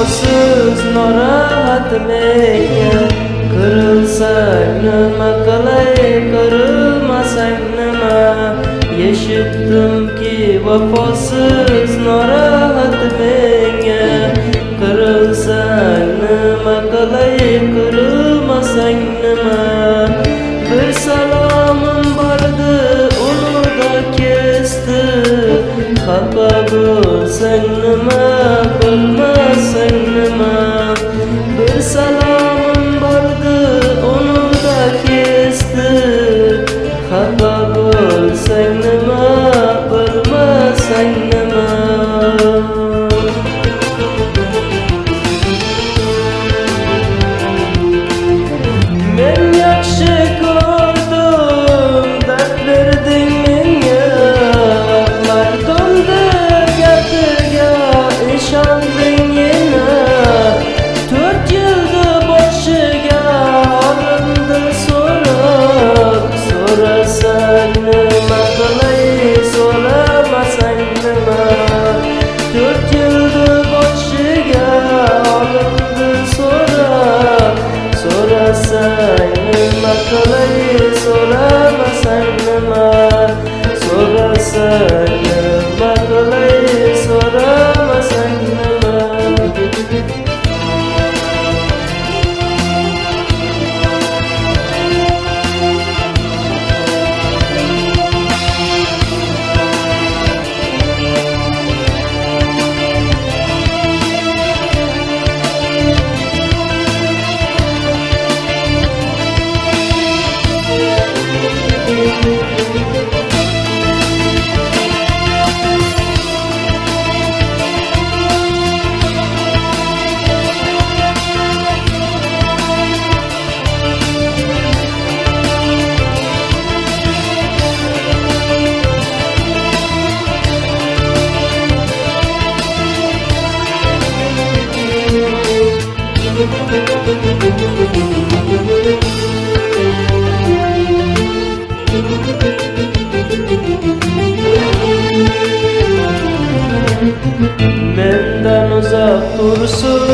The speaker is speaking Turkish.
vafosiz norohat menga. Kırılsak nima qilay, kırılmasak nima? Eshitdimki vafosiz norohat menga. Kırılsak nima qilay, kırılmasak nima? Bir salomim bordi, uni da kesdi. Xafa bo'lsang nima, bilmasang nima? Bir salomim bordi, uni da kesdi. Xafa bo'lsang nima, bilmasang nima? Men yaxshi ko'rdim, dard berding menga. Mardonda gapiga ishonding yana. 4 yildi boshiga olimdi so'rab. So'rasang nima qilay, so'ramasang nima? 4 yildi boshiga olimdi so'rab. So'rasang nima qilay, so'ramasang nima? So'rasang nima qilay, so'ramasang nima? Mendan uzoq tursin